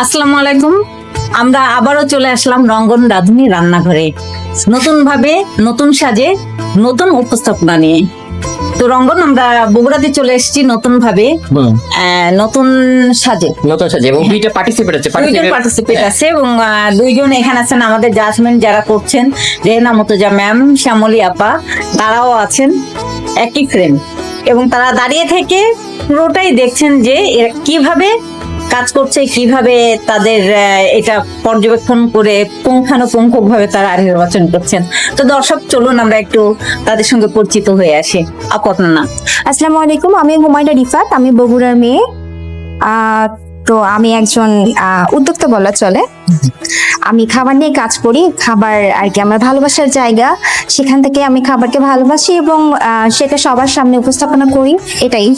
আসসালামু আলাইকুম। আমরা আবারও চলে আসলাম রঙ্গন রাঁধুনি রান্নাঘরে, নতুন ভাবে, নতুন সাজে, নতুন উপস্থাপনা নিয়ে। তো রঙ্গন, আমরা বগুড়াতে চলে এসেছি নতুন ভাবে, নতুন সাজে এবং দুইটা পার্টিসিপেট আছে এবং দুইজন এখানে আছেন আমাদের জাজমেন্ট যারা করছেন, রেহনা মুর্তজা ম্যাম, শ্যামলী আপা, তারাও আছেন একই ফ্রেন্ড এবং তারা দাঁড়িয়ে থেকে পুরোটাই দেখছেন যে এরা কিভাবে কাজ করছে, কিভাবে তাদের এটা পর্যবেক্ষণ করে পুঙ্খানুপুঙ্খক ভাবে তারা নির্বাচন করছেন। তো দর্শক, চলুন আমরা একটু তাদের সঙ্গে পরিচিত হয়ে আসি। আপু, আপনার নাম? আসসালামু আলাইকুম, আমি হুমায়রা রিফাত, আমি বগুড়ার মেয়ে। তো আমি একজন উদ্যোক্তা বলা চলে। আমি খাবার নিয়ে কাজ করি, খাবার আর কি আমার ভালোবাসার জায়গা। সেখান থেকে আমি খাবারকে ভালোবাসি এবং সেটা সবার সামনে উপস্থাপনা করি, এটাই।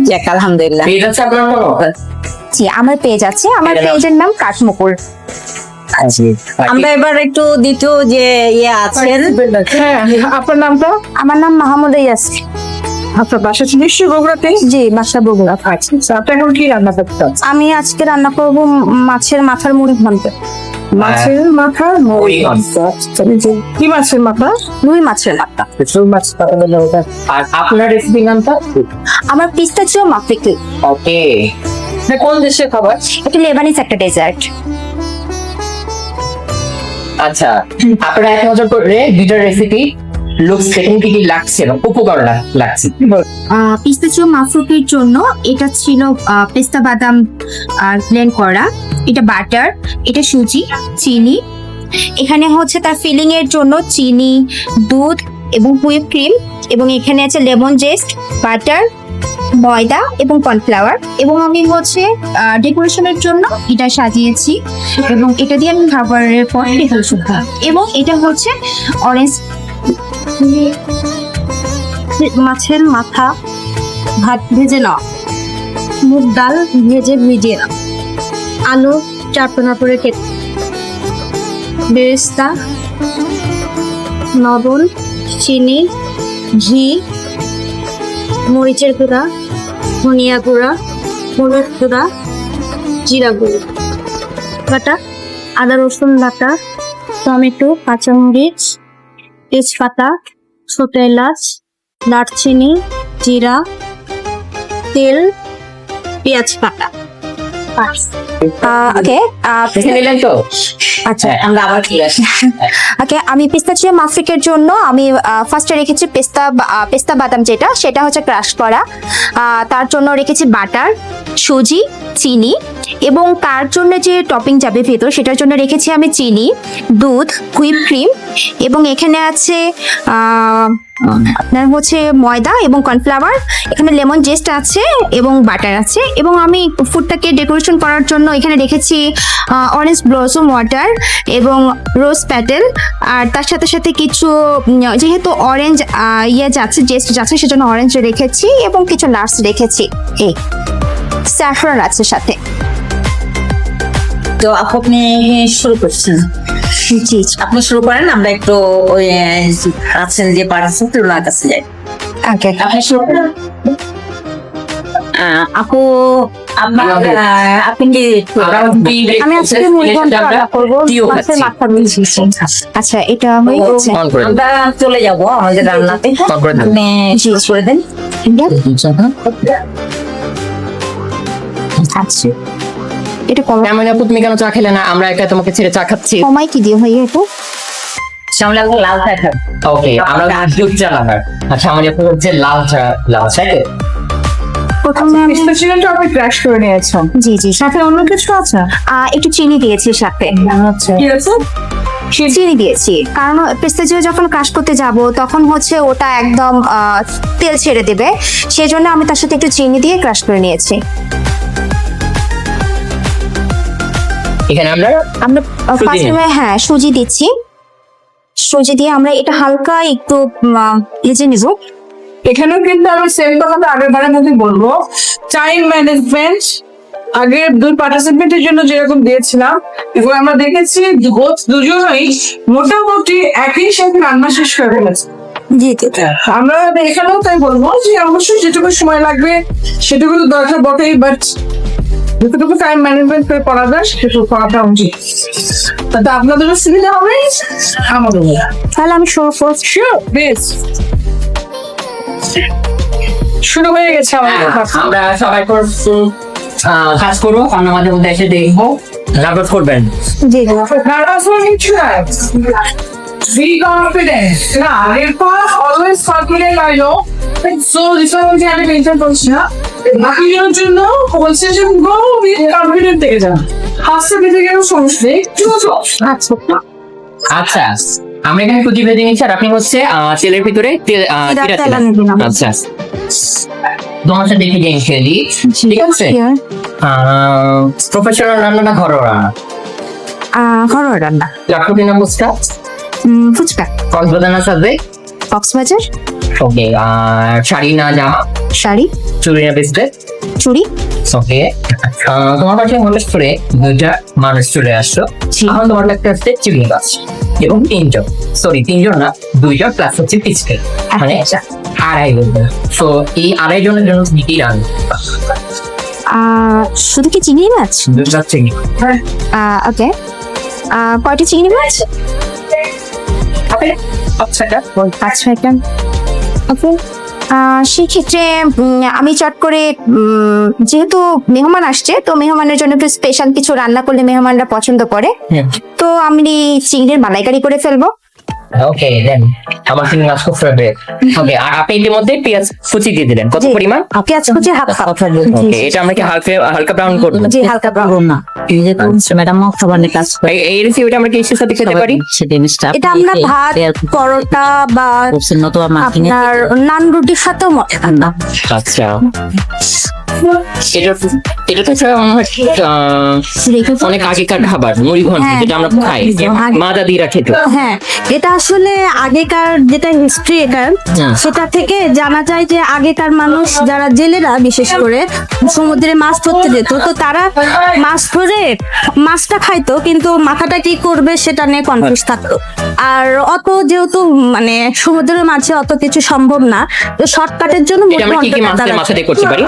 যাক, আলহামদুলিল্লাহ। জি, আমার পেজ আছে, আমার পেজের নাম কাঠমুকুর। আমরা এবার একটু দ্বিতীয় যে আছেন, আপনার নামটা? আমার নাম মাহমুদা ইয়াসমিন। আপনার বাসা নিশ্চয়ই বগুড়াতে? জি, বাসা বগুড়া। আচ্ছা, আপনি এখন কি রান্না করতে চাচ্ছেন? আমি আজকে রান্না করব মাছের মাথার মুড়ি ঘন্ট। মাছের মাথা মুড়ি ঘন্ট। কি মাছের মাথা? রুই মাছের মাথা। আর আপনার রেসিপি নামটা? আমার পিস্তাচিও মাফিকি। ওকে, কোন দেশের খাবার? এটা লেবানিজ একটা ডেজার্ট। আচ্ছা, আপনারা এক নজর করে দুইটা রেসিপি লুকস দেখুন কি কি লাগছে এবং উপকরণ লাগছে। পিস্তাচিও মাফরুকির জন্য এটা ছিল পেস্তা বাদাম ব্লেন্ড করা, এটা বাটার, এটা সুজি, চিনি। এখানে হচ্ছে তার ফিলিং এর জন্য চিনি, দুধ এবং হুইপ ক্রিম, এবং এখানে আছে লেমন জেস্ট, বাটার, ময়দা এবং কর্নফ্লাওয়ার। এবং আমি হচ্ছে ডেকোরেশনের জন্য এটা সাজিয়েছি এবং এটা দিয়ে আমি খাবারের পর ডেকোরেশন করি। এবং এটা হচ্ছে অরেঞ্জ মাছের মাথা ভাত ভেজে নাও, মুগ ডাল ভিজিয়ে নাও, আলু চারকোনা করে কেটে, বেরেস্তা, লবণ, চিনি, ঘি, মরিচের গুঁড়া, ধনিয়া গুঁড়া, হলুদ গুঁড়া, জিরা গুঁড়ো বাটা, আদা রসুন বাটা, টমেটো, কাঁচামরিচ, তেজপাতা, ছোট এলাচ, দারচিনি, জিরা, তেল, পেঁয়াজ কাটা। আচ্ছা, আমরা আবার কি আসি? ওকে, আমি পিস্তাচিও মাফিকের জন্য আমি ফার্স্টে রেখেছি পেস্তা বাদাম, সেটা হচ্ছে ক্রাশ করা। তার জন্য রেখেছি বাটার, সুজি, চিনি, এবং তার জন্য যে টপিং যাবে ভেতর সেটার জন্য রেখেছি আমি চিনি, দুধ, হুইপ ক্রিম, এবং এখানে আছে আপনার হচ্ছে ময়দা এবং কর্নফ্লাওয়ার, এখানে লেমন জেস্ট আছে এবং বাটার আছে। এবং আমি ফুডটাকে ডেকোরেশন করার জন্য এখানে রেখেছি অরেঞ্জ ব্লসম ওয়াটার এবং রোজ প্যাটেল। আর তার সাথে সাথে কিছু, যেহেতু অরেঞ্জ যাচ্ছে, জেস্ট যাচ্ছে, সেজন্য অরেঞ্জ রেখেছি এবং কিছু নাটস রেখেছি। এই স্যাফরন আছে সাথে। তো আপনি শুরু করছেন? জি, আপনি শুরু করেন, আমরা একটু ওই আছেন যে পার্টিসিপেন্ট ওনার কাছে যাই। ওকে, আপনি শুরু করেন। আপু, আপনি কি? আমি আজকে মুড়ি ঘন্ট রান্না করব, মাছের মাথা মিশিয়ে। আচ্ছা, এটা হয়ে গেছে। আমরা চলে যাব আমাদের রান্নাতে। আপনি শুরু করে দেন। আচ্ছা, এটা কম কেমন আপু, তুমি কেন চা খেলে না? আমরা একা তোমাকে ছেড়ে চা খাচ্ছি। কমাই কি দিয়ে হয়ে আপু? শ্যামলা লাল চা খান। ওকে, আমরা দুধ চা লাগার। আচ্ছা, আমাদের আপু হচ্ছে লাল চা। প্রথমে আমি পিস্তাচিওটা আপনি ক্র্যাশ করে নিয়েছেন, জি জি, সাথে অন্য কিছু আছে? একটু চিনি দিয়েছি সাথে। আচ্ছা, কি আছে? চিনি দিয়েছি কারণ পেস্তাচিও যখন ক্রাশ করতে যাব তখন হচ্ছে ওটা একদম তেল ছেড়ে দেবে, সেজন্য আমি তার সাথে একটু চিনি দিয়ে ক্রাশ করে নিয়েছি। এখানে আমরা ফার্স্টে সুজি দিচ্ছি। সুজি দিয়ে আমরা এটা হালকা একটু ভেজে নিব। এখানেও কিন্তু আমি সেম কথাটা আগের বারের মধ্যে বলবো, টাইম ম্যানেজমেন্ট আগের দুই পার্টিসিপেন্টের জন্য যেরকম দিয়েছিলাম, এবং আমরা দেখেছি দুজনেই মোটামুটি একই সাথে রান্না শেষ করে ফেলেছে। জি, আমরা এখানেও তাই বলবো যে অবশ্যই যেটুকু সময় লাগবে সেটুকু তো দরকার বটেই, বাট যতটুকু টাইম ম্যানেজমেন্ট করে করা যায় সেটুকু করাটা উচিত। তাতে আপনাদেরও সুবিধা হবে, আমাদেরও। তাহলে আমি শুরু করছি। শিওর, বেশ। শুরু হয়ে গেছে আমাদের কথা। আমরা সবাই কাজ করবো, আমরা মাঝে মধ্যে এসে দেখবো, নাটক করবেন। জি Nervous হওয়ার কিছু নাই। Be confident. না, এরপর always confident রইলো। So, this one হচ্ছে আমি mention করছি না। বাকিজনের জন্য বলছে যে go with confident থেকে যান। হাসতে পেতে গেলেও সমস্যা নেই, একটু আচ্ছা, আমরা এখানে সুজি ভেজে নিচ্ছি আর আপনি হচ্ছে তেলের ভিতরে তেল আমি দিলাম। আচ্ছা, তোমার সাথে দেখে গেম খেলি, ঠিক আছে? প্রফেশনাল রান্না না ঘরোয়া রান্না? ঘরোয়া রান্না। চটপটি না ফুচকা? ফুচকা। কক্সবাজার না সাজে? কক্সবাজার। ওকে, আর শাড়ি না জামা? শাড়ি। চুড়ি না ব্রেসলেট? চুড়ি। ওকে, তোমার কাছে হঠাৎ করে দুইটা মানুষ চলে আসছো, জি। এখন তোমার একটা হচ্ছে চিংড়ি মাছ এবং তিনজন না, দুইজন প্লাস হচ্ছে পিচকে, মানে আচ্ছা। আড়াই জন। তো এই আড়াই জনের জন্য কি কি রান্না? শুধু কি চিংড়ি মাছ? দুইটা চিংড়ি। ওকে। কয়টা চিংড়ি মাছ? আচ্ছা, 5 ওকে। সেক্ষেত্রে আমি চট করে যেহেতু মেহমান আসছে, তো মেহমানের জন্য একটু স্পেশাল কিছু রান্না করলে মেহমানরা পছন্দ করে, তো আমি চিংড়ির মালাইকারি করে ফেলবো। ওকে, দেন আমার চিংড়ি মাছ খুব ফেভারিট। ওকে, আর আপনি ইতিমধ্যে পেঁয়াজ কুচি দিয়ে দিলেন, কত জি। পরিমাণ? পেঁয়াজ কুচি হালকা। ওকে, এটা আমরা কি হালকা ব্রাউন করব? জি, হালকা ব্রাউন। করুন না, যেহেতু ম্যাডামও খাবারের কাজ করে, এই রেসিপিটা আমরা কি এর সাথে খেতে পারি? সেটা জিনিসটা এটা আমরা ভাত, পরোটা বা করছেন নতুবা মাখিয়ে আপনার নান রুটির সাথেও মজা খান্না। আচ্ছা, এটা তো অনেক আগেকার খাবার, মুড়ি ঘন্ট, হ্যাঁ। যেটা আমরা খাই, মা দাদিরা খেত। হ্যাঁ, এটা আসলে আগেকার যেটা হিস্ট্রি এখান হুম। সেটা থেকে জানা যায় যে আগেকার মানুষ যারা জেলেরা বিশেষ করে সমুদ্রে মাছ ধরতে যেত, তো তারা মাছ ধরে মাছটা খাইতো কিন্তু মাথাটা কি করবে সেটা নিয়ে কনফিউজ থাকতো। আর অত যেহেতু মানে সমুদ্রের মাঝে অত কিছু সম্ভব না, তো শর্টকাটের জন্য এটা আমরা কি কি মুড়ি মাছের ঘন্টটা মাথা দিয়ে করতে পারি?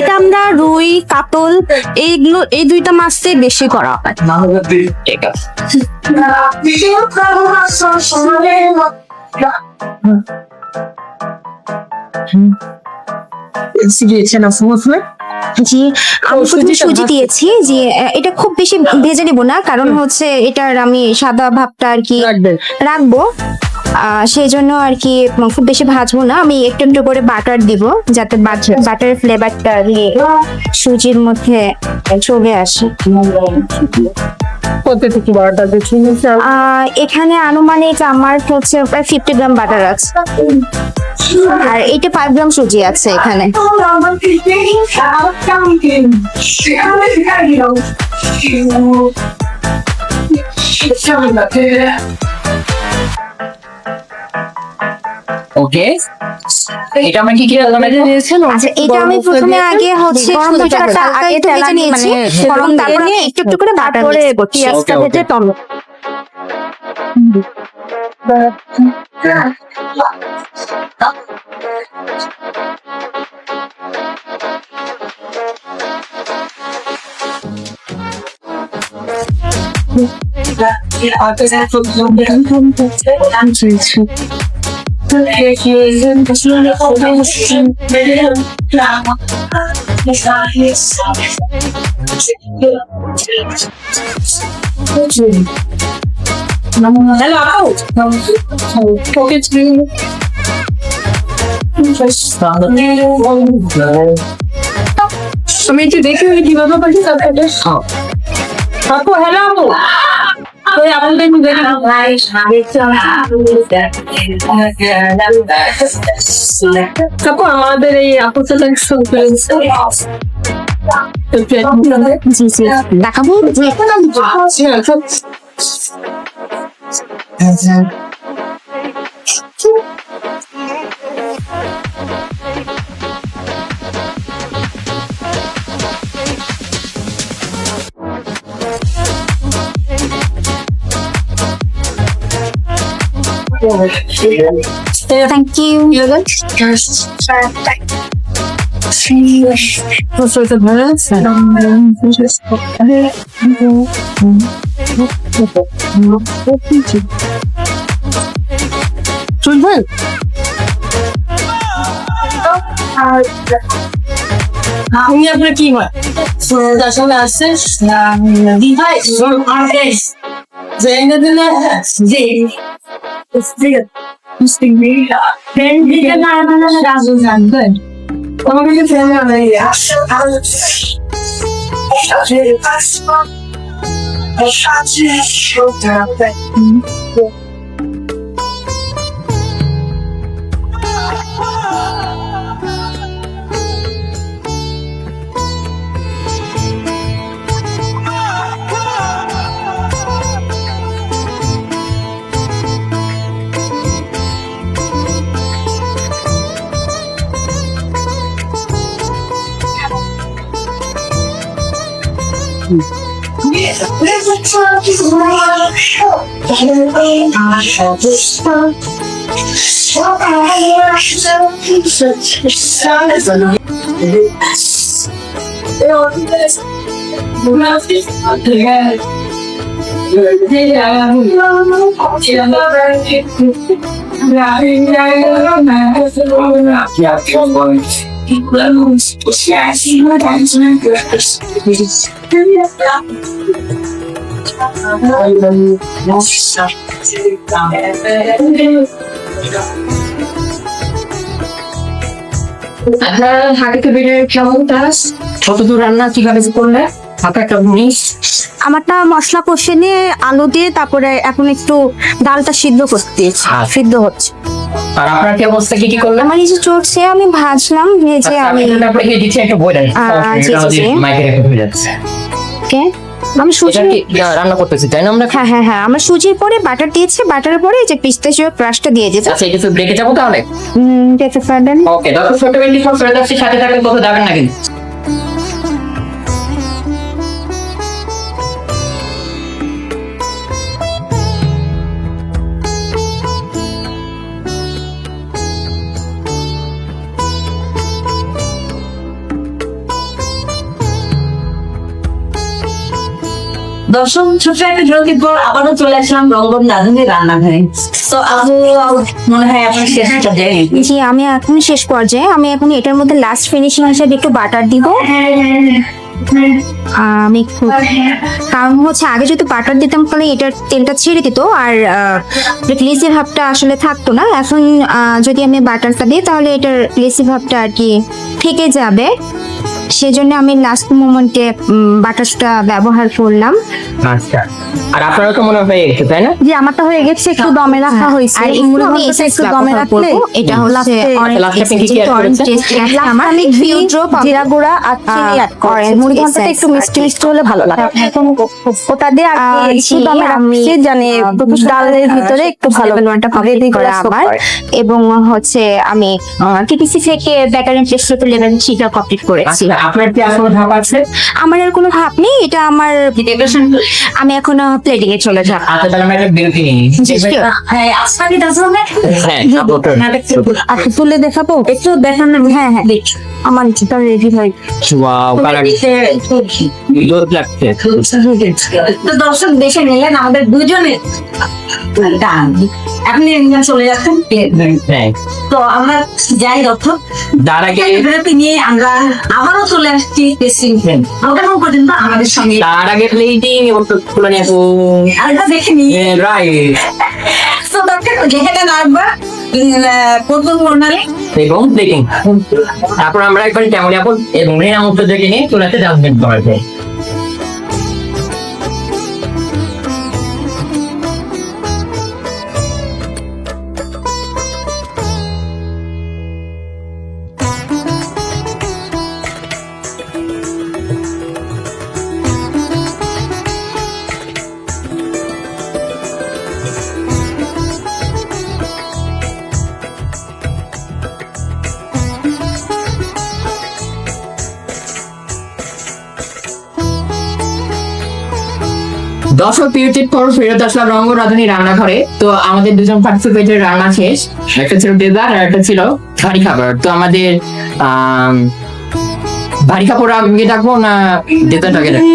এটা আমরা রুই, কাতল এইগুলো এই দুইটা মাছে বেশি করা হয়। ঠিক আছে। জি, আমি প্রথমে সুজি দিয়েছি। যে এটা খুব বেশি ভেজে নিব না, কারণ হচ্ছে এটার আমি সাদা ভাবটা আর কি রাখবো, সেই জন্য আর কি খুব বেশি ভাজবো না। আমি একটু একটু করে বাটার দিব যাতে বাটারের ফ্লেভারটা সুজির মধ্যে চলে আসে। এখানে আনুমানিক আমার হচ্ছে প্রায় 50 গ্রাম বাটার আছে, আর 85 গ্রাম সুজি আছে এখানে। ওকে, এটা আমরা কি কি রান্না দিয়েছেন? আচ্ছা, এটা আমি প্রথমে আগে হচ্ছে গরম সুজিটাকে মশলাটা হালকা আগে একটু ভেজে তেলানি নিয়েছি, মানে গরম তারপরে নিয়ে একটু একটু করে বাটার তারপরে মিক্স করছি। পেঁয়াজটা Okay, ভেজে okay. টমেটো। হ্যালো আপু, ওকে আমি একটু দেখি কিভাবে পাচ্ছি তারপরে আপু। হ্যালো আপু, ওই আপনাদের একটু দেখে আপু, আমাদের এই আপু ছেলে জি জি, দেখাবো। Thank you. শুনবেন আপনি আপনার কি হয় আসলে আসছে ভাই জেনে দিলে জি আমাকে আপনার হাতে তৈরির কেমন কাজ কতদূর রান্না কিভাবে করলে হাতে একটা জিনিস আমারটা মশলা কষে নিয়ে আলু দিয়ে তারপরে এখন একটু ডালটা সিদ্ধ করতে সিদ্ধ হচ্ছে। আর আপনার কি অবস্থা কি করলেন আমার এই যে চলছে আমি ভাজলাম ভেজে আমি আপনাকে দিচ্ছি একটা বই দেন জি, জি। মাইকে রেখে হয়ে যাচ্ছে ওকে আমি সুজি এটা কি রান্না করতেছি তাই না আমরা হ্যাঁ আমরা সুজির পরে বাটার দিয়েছি বাটারের পরে এই যে পিস্তাচিও ক্রাশটা দিয়ে দিয়েছি আচ্ছা এটা ব্রেকে যাবো তাহলে যেতে পারবেন ওকে দর্শক ছোট বেন্টি ফর ফেরদাসের সাথে থাকলে কোথাও যাবেন না কিন্তু দর্শক ছোট একটা বিরতির পর আবারও চলে আসলাম রঙ্গন রাঁধুনির রান্নাঘরে। তো আপু মনে হয় আপনার শেষ পর্যায়ে। জি আমি এখন শেষ পর্যায়ে আমি এখন এটার মধ্যে লাস্ট ফিনিশিং হিসেবে একটু বাটার দিব আমি কারণ হচ্ছে আগে যদি বাটার দিতাম তাহলে এটার তেলটা ছেড়ে দিত আর গ্লেসি ভাবটা আসলে থাকতো না এখন যদি আমি বাটারটা দিই তাহলে এটার গ্লেসি ভাবটা আর কি থেকে যাবে সেজন্য আমি লাস্ট মোমেন্টে বাটারটা ব্যবহার করলাম আচ্ছা আর আপনারা তো মনে হয় গেছে তাই না যে আমারটা হয়ে গেছে একটু দমে রাখা হয়েছে আর মুড়ি আমি ঘন্টটা একটু এসেন্স দমে ব্যবহার রাখলে করবো। এটা হচ্ছে last এ আপনি কি কি add করেছেন? আমার আমি few drop of জিরা গুঁড়া আর চিনি অ্যাড করে orange মুড়ি ঘন্টটা essence একটু মিষ্টি আর মিষ্টি হলে ভালো লাগে এখন ওটা দিয়ে আর কি একটু জি, দমে আমি, রাখছি জানি ডালের ভিতরে একটু ভালো রেডি করে আবার এবং হচ্ছে আমি টিটিসি থেকে ব্যাটার এন্ড পেস্ট্রি লেভেল শিটা কমপ্লিট করেছি আচ্ছা আপনার কি আসলে ধাপ আছে আমার আর কোনো ভাব নেই এটা আমার আমি এখন প্লেটিং এ চলে যাব আচ্ছা তাহলে আমরা একটা বিরতি নিই হ্যাঁ আজকে কি দাস হবে? হ্যাঁ আচ্ছা তুলে দেখাবো একটু দেখান না। হ্যাঁ আমার যেটা রেডি হয় ওয়াও কালার দুধ লাগছে তো দর্শক দেখে নিলেন আমাদের দুজনের ডান আপনি ইন্ডিয়ান চলে যাচ্ছেন হ্যাঁ তো আমরা যাই দর্শক তার আগে বিরতি নিয়ে আমরা আবারও চলে আসছি টেস্টিং ফ্রেম ততক্ষণ পর্যন্ত আমাদের সঙ্গে তার আগে প্লেটিং এবং তুলে নিয়ে আসো আরেকটা দেখে নিই রাইট তো দর্শক দেখে নেন আরেকবার প্রথম প্রণালী এবং প্লেটিং তারপর আমরা একবার ক্যামেরা আপল এবং রেনা মুক্ত দেখে নিয়ে চলে আসতে ডাস্টবিন করবে দর্শক বিরতির পর ফেরত আসলাম রঙ্গ রাঁধুনি রান্নাঘরে তো আমাদের দুজন পার্টিসিপেটের রান্না শেষ একটা ছিল ডেজার্ট আর একটা ছিল ভারী খাবার তো আমাদের ভারী কাপড় আগে ডাকবো না ডেজার্ট আগে ডাকবো?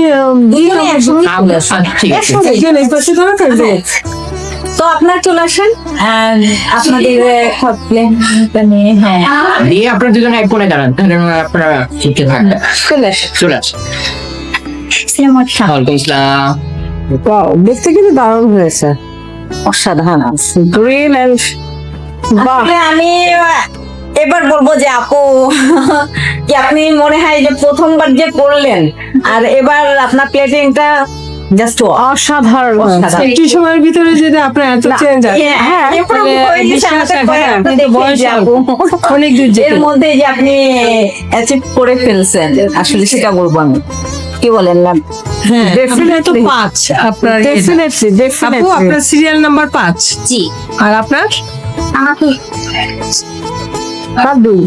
দুজনে একসঙ্গে চলে আসেন। ঠিক আছে। একসঙ্গে। একজন এই পাশে দাঁড়া থাকবে। তো আপনারা চলে আসেন and আপনাদের প্লেনটা নিয়ে হ্যাঁ দিয়ে আপনারা দুজনে এক কোণে দাঁড়ান, তাহলে আপনারা ঠিকঠাক থাকবে। চলে আসেন। চলে আসুন। ওয়ালাইকুম আসসালাম। Wow, দেখতে কিন্তু দারুণ হয়েছে। অসাধারণ গ্রিন এন্ড বাহ, আসলে আমি এবার বলবো যে আপু কি আপনি মনে হয় যে প্রথমবার যে করলেন আর এবার আপনার প্লেটিংটা জাস্ট অসাধারণ অসাধারণ। একটু সময়ের ভিতরে যদি আপনার এত চেঞ্জ আসে, হ্যাঁ তাহলে বিশ্বাস হয়, আপনাদের বয়স আপু অনেক দূর যেতে এর মধ্যে যে আপনি অ্যাচিভ করে ফেলছেন আসলে সেটা বলবো আমি, কি বলেন না? ডেফিনেটলি 5 আপনার ডেফিনেটলি আপু আপনার সিরিয়াল নাম্বার 5 জি আর আপনার আমাকে দুই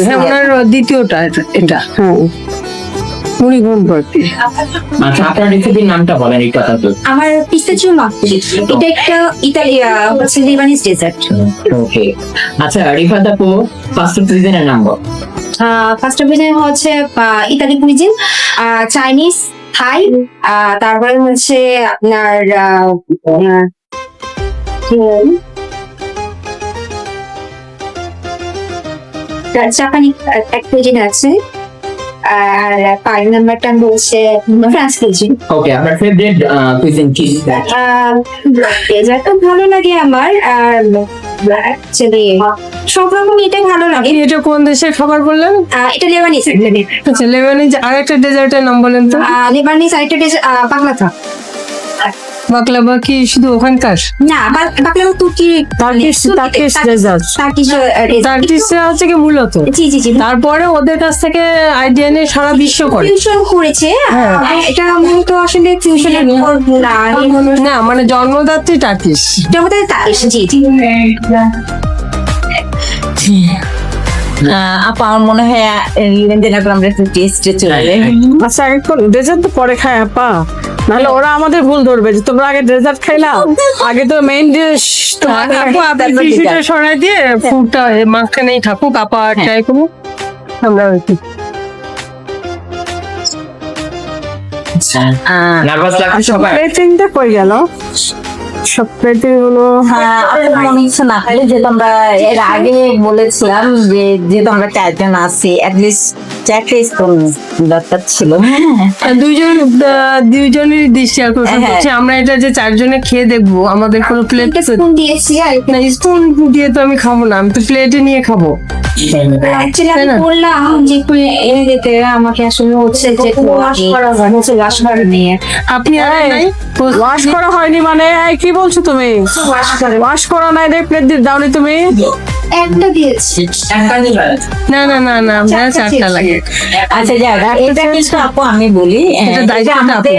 হ্যাঁ ওনার দ্বিতীয়টা এটা হ্যাঁ উনি গুণ করতে আচ্ছা, আপনার রেসিপির নামটা বলেন এই কথা তো। আমার পিস্তাচিও মাফি, এটা একটা ইতালিয়া হচ্ছে লিবানিজ ডেজার্ট। ওকে। আচ্ছা রিফাত আপু, ফার্স্ট কুইজিনের নাম বল। ফার্স্ট অফ হচ্ছে ইতালি কুইজিন, চাইনিজ, থাই, তারপরে হচ্ছে আপনার জাপানি এক কুইজিন আছে, আর 5 নাম্বারটা বলছে ফ্রান্স কুইজিন। ওকে, আপনার ফেভারিট কুইজিন কি? ডেজার্ট তো ভালো লাগে আমার, আর অ্যাকচুয়ালি সব রকম এটাই ভালো লাগে। এটা কোন দেশের খাবার বললেন? এটা লেবানিজ, আচ্ছা লেবানিজ। আর একটা ডেজার্টের নাম বলেন তো। লেবানিজ আরেকটা বাংলাথা। বাকলাভা কি শুধু ওখানকার? না, বাকলাভা তুর্কি, টার্কিশ ডেজার্ট। টার্কিশে হচ্ছে কি মূলত, জি জি জি তারপরে ওদের কাছ থেকে আইডিয়া নিয়ে সারা বিশ্ব করে। ফিউশন করেছে। এটা মূলত আসলে ফিউশনের না মানে জন্মদাত্রী টার্কিশ। আমাদের জি জি আপা আমার মনে হয় লেনদেন এখন আমরা একটু টেস্টে চলে যাই। আচ্ছা এখন ডেজার্ট তো পরে খায় আপা, নাহলে ওরা আমাদের ভুল ধরবে যে তোমরা আগে ডেজার্ট খাইলা, আগে তো মেইন ডিশ। আপু আপনি টিস্যুটা সরাই দিয়ে ফুডটা মাঝখানেই থাকুক, আপা ট্রাই করবো আমরা। নার্ভাস লাগছে সবাই? প্লেটিংটা কই গেল? সব প্লেটিং গুলো হ্যাঁ, আপনার মনে হচ্ছে না খালি যেহেতু আমরা এর আগে বলেছিলাম যে যেহেতু আমরা 4 জন আছি অ্যাটলিস্ট 4টে স্পুন দরকার ছিল। দুইজনের ডিশ শেয়ার করতে হ্যাঁ। হচ্ছে। আমরা এটা যে 4 জনে খেয়ে দেখবো, আমাদের কোনো প্লেট স্পুন দিয়েছি। আর না, স্পুন দিয়ে তো আমি খাবো না, আমি তো প্লেটে নিয়ে খাবো। অ্যাকচুয়ালি আমি তাই না? বললাম যে এনে দিতে, আমাকে আসলে হচ্ছে যে ওয়াশ করা নিয়ে আপনি আর নাই ওয়াশ করা হয়নি মানে এই কি বলছো তুমি? ওয়াশ করা নাই রে, প্লেট দিয়ে দাওনি তুমি? একটা দিয়েছি। না না না না, আপনার 4টা লাগে। আচ্ছা যাক, এটা কিন্তু আপু আমি বলি এটা দায়িত্বটা এটা আমাদের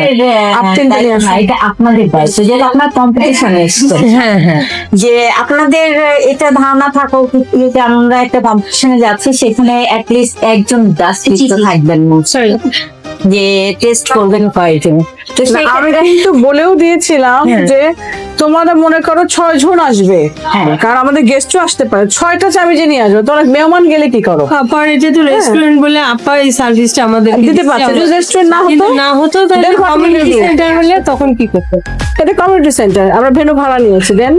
আপনার। দায়িত্ব না, এটা আপনাদের দায়িত্ব যেটা আপনার কম্পিটিশনে এসছে। হ্যাঁ হ্যাঁ যে আপনাদের এটা ধারণা থাকা উচিত যে আমরা একটা কম্পিটিশনে যাচ্ছি, সেখানে অ্যাটলিস্ট একজন জাস্টিস থাকবেন যে টেস্ট করবেন কয়েকজন। তো না, সেই আমি ক্ষেত্রে- কিন্তু বলেও দিয়েছিলাম যে তোমরা মনে করো 6 জন আসবে, হ্যাঁ। কারণ আমাদের গেস্টও আসতে পারে, 6টা চাবি যে নিয়ে আসবে, তোমরা মেহমান গেলে কি করো? আপার এটা তো রেস্টুরেন্ট বলে আপা এই সার্ভিসটা আমাদের দিতে পারছে। যদি রেস্টুরেন্ট না হতো তাহলে then কমিউনিটি community সেন্টার হলে তখন কি করতে? এটা কমিউনিটি সেন্টার, আমরা ভেন্যু ভাড়া নিয়েছি। দেন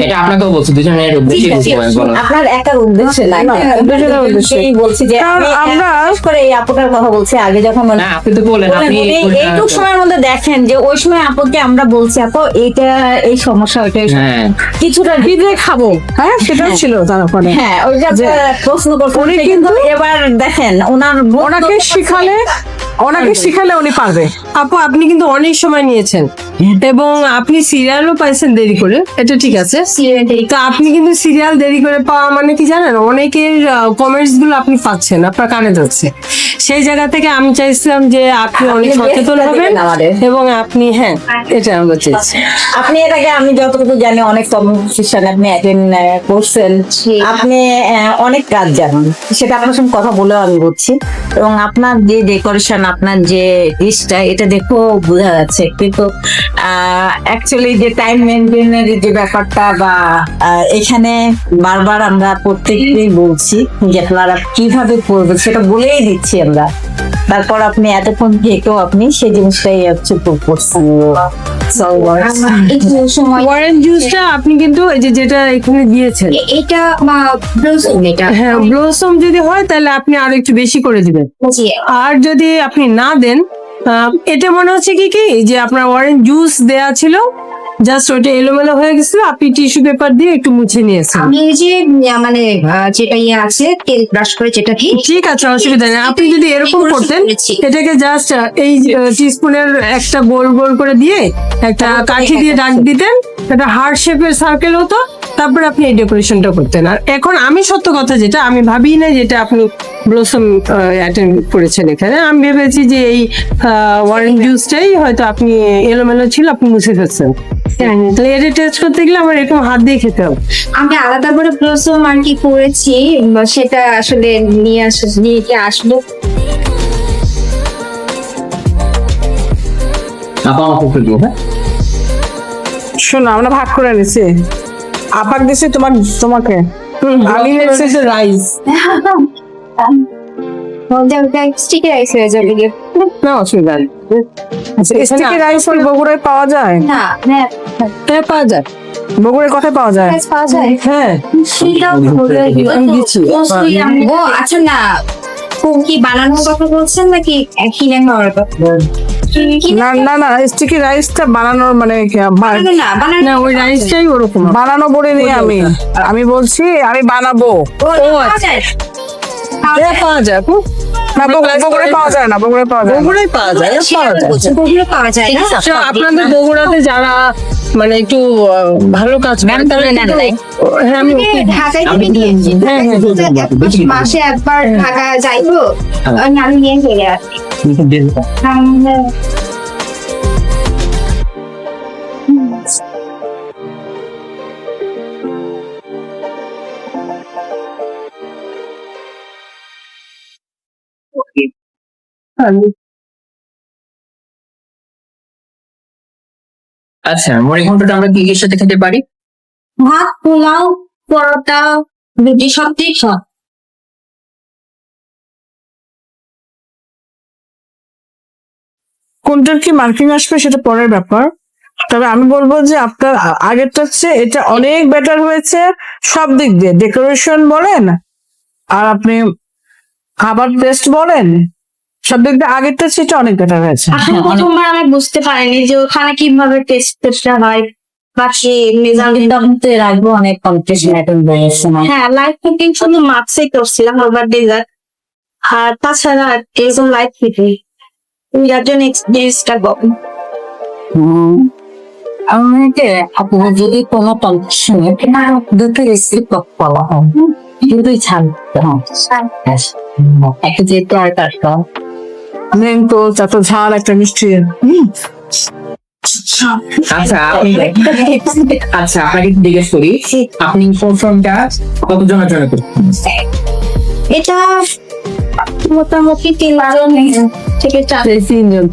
এটা আপনাকেও বলছি, দুজনের উদ্দেশ্যে বলো। আপনার একার উদ্দেশ্যে না, না, দুজনের উদ্দেশ্যে। এই বলছি যে কারণ আমরা- বিশেষ করে এই আপুটার কথা বলছি আগে যখন না আপনি তো বলেন আপনি এইটুকু সময়ের মধ্যে দেখেন যে ওই সময় আপুকে আমরা বলছি আপু এইটা এই সমস্যা ওইটা এই সমস্যা। হ্যাঁ কিছুটা কি দিয়ে খাবো, হ্যাঁ সেটাও ছিল তার ওখানে। হ্যাঁ ওই যে যে প্রশ্ন করছেন উনি সে কিন্তু এবার দেখেন ওনাকে শিখালে উনি পারবে। আপু আপনি কিন্তু অনেক সময় নিয়েছেন এবং আপনি সিরিয়ালও পাইছেন দেরি করে, এটা ঠিক আছে। তো আপনি কিন্তু সিরিয়াল দেরি করে পাওয়া মানে কি জানেন, অনেকের কমেন্টস গুলো আপনি পাচ্ছেন, আপনার কানে যাচ্ছে। সেই জায়গা থেকে আমি চাইছিলাম যে আপনি অনেক সচেতন হবেন আমাদের এবং আপনি হ্যাঁ এটা আমরা চাইছি। আপনি এর আগে আমি যতটুকু জানি অনেক কম্পিটিশন আপনি অ্যাটেন্ড করছেন, আপনি অনেক কাজ জানেন, সেটা আপনার সঙ্গে কথা বলেও আমি বুঝছি। এবং আপনার যে ডেকোরেশন, আপনার যে ডিশটা, এটা দেখেও বোঝা যাচ্ছে কিন্তু অ্যাকচুয়ালি যে টাইম মেনটেনের যে ব্যাপারটা বা এখানে বারবার আমরা প্রত্যেককেই বলছি যে আপনারা কিভাবে করবেন সেটা বলেই দিচ্ছি আমরা, তারপর আপনি এতক্ষণ থেকেও আপনি সেই জিনিসটাই হচ্ছে করছেন। একটু সময় ওয়ারেন জুসটা আপনি কিন্তু এই যে যেটা এখানে দিয়েছেন, এটা ব্লসম এটা হ্যাঁ ব্লসম যদি হয় তাহলে আপনি আরো একটু বেশি করে দিবেন। জি আর যদি আপনি না দেন, এটা মনে হচ্ছে কি যে আপনার ওয়ারেন জুস দেয়া ছিল, জাস্ট ওটা এলোমেলো হয়ে গেছিল, আপনি টিস্যু পেপার দিয়ে একটু মুছে নিয়েছেন। আমি এই যে মানে যেটা আছে তেল ব্রাশ করে যেটা কি ঠিক আছে, অসুবিধা নেই। আপনি যদি এরকম করতেন, এটাকে জাস্ট এই টিস্পুনের একটা গোল গোল করে দিয়ে একটা কাঠি দিয়ে দাগ দিতেন, একটা হার্ট শেপের সার্কেল হতো, তারপরে আপনি এই ডেকোরেশনটা করতেন। আর এখন আমি সত্য কথা যেটা, আমি ভাবি না যেটা আপনি ব্লসম অ্যাটেন্ড করেছেন এখানে, আমি ভেবেছি যে এই ওয়ারেন জুসটাই হয়তো আপনি এলোমেলো ছিল, আপনি মুছে ফেলছেন। তাহলে এটা টেস্ট করতে গেলে আমার এরকম হাত দিয়ে খেতে হবে। আমি আলাদা করে ব্লসম আর কি করেছি, সেটা আসলে নিয়ে কি আসবো। শোনো, আমরা ভাগ করে নিছি, আপাক দিছি তোমাকে, আমি হচ্ছে রাইস স্টিকি রাইস হয়ে যাবে গিয়ে। না, অসুবিধা নেই। আচ্ছা, স্টিকি রাইস কি বগুড়ায় পাওয়া যায়? না হ্যাঁ হ্যাঁ, পাওয়া যায়। বগুড়ায় কোথায় পাওয়া যায়? রাইস পাওয়া যায়। হ্যাঁ, সেটাও আমি দিচ্ছি। ও আচ্ছা, না কি বানানোর কথা বলছেন নাকি কিনে খাওয়ার কথা? না না না, স্টিকি রাইসটা বানানোর মানে বানানো না, বানানো না, ওই রাইসটাই ওরকম। বানানো বলিনি আমি বলছি আমি বানাবো। পাওয়া যায়। হ্যাঁ, পাওয়া যায় আপু। না, বগুড়ায় পাওয়া যায় না, বগুড়ায় পাওয়া যায় না। বগুড়ায় পাওয়া যায়, পাওয়া যায়। ওগুলো পাওয়া যায় না। আচ্ছা, আপনাদের বগুড়াতে যারা মানে একটু ভালো কাজ করে তারা কিন্তু- হ্যাঁ, আমি ওকে- ঢাকায় থেকে নিয়েছি। হ্যাঁ, হ্যাঁ, মাসে একবার ঢাকা যাইবো, আমি নিয়ে চলে আসি। আচ্ছা, মুড়ি ঘন্টটা আমরা কি এর সাথে খেতে পারি? ভাত, পোলাও, পরোটা, রুটি সব দিয়ে খাওয়া। কোনটার কি মার্কিং আসবে সেটা পরের ব্যাপার, তবে আমি বলবো যে আপনার আগেরটা হচ্ছে এটা অনেক বেটার হয়েছে সব দিক দিয়ে, ডেকোরেশন বলেন আর আপনি খাবার টেস্ট বলেন, সব দিক দিয়ে আগেরটা সেটা অনেক বেটার হয়েছে। আসলে প্রথমবার আমি বুঝতে পারিনি যে ওখানে কিভাবে টেস্টটা হয়, বাকি মেজারমেন্ট এর আগে অনেক কম্পিটিশন অ্যাটেন্ড করেছে না? হ্যাঁ, লাইভ কুকিং শুধু মাছই করছিলাম, ওভার ডেজার্ট, আর তাছাড়া এরকম লাইভ কুকিং যার জন্য এক্সপিরিয়েন্সটা কম। আমাকে আপনার যদি কোনো কম্পিটিশনে দুটো রেসিপি পাওয়া হয়, কিন্তু ছাড়তে হয় একটা যেহেতু আর কাটটা নেন তো এত ঝাল একটা মিষ্টি। আচ্ছা, আচ্ছা আপনাকে একটু জিজ্ঞেস করি, আপনি প্রথমটা কতজনের জন্য করছেন? এটা মোটামুটি 3 জন থেকে 4 তিনজন।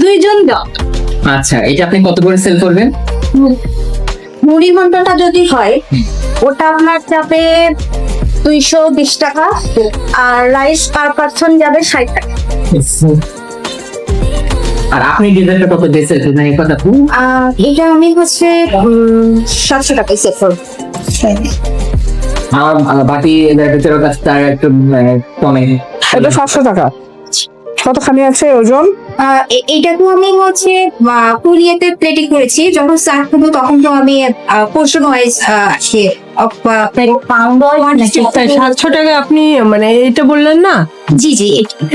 2 জন দাও। আচ্ছা, এটা আপনি কত করে সেল করবেন? মুড়ি ঘন্টটা যদি হয় ওটা আপনার যাবে 220 টাকা, আর রাইস পার পারসন যাবে 60 টাকা। আর আপনি ডিজাইনটা কত দিয়ে সেল করবেন এই কথা? আর এটা আমি হচ্ছে 700 টাকায় সেল করব। আমার বাকি ভিতরের কাছে তার একটু কমে। এটা 700 টাকা। কতখানি আছে ওজন? এইটা তো আমি হচ্ছে কুরিয়াতে প্লেটিং করেছি, যখন সার্ভ করবো তখন তো আমি পোর্শন ওয়াইজ পাউন্ড তাই 700 টাকা আপনি মানে এটা বললেন না, জি জি।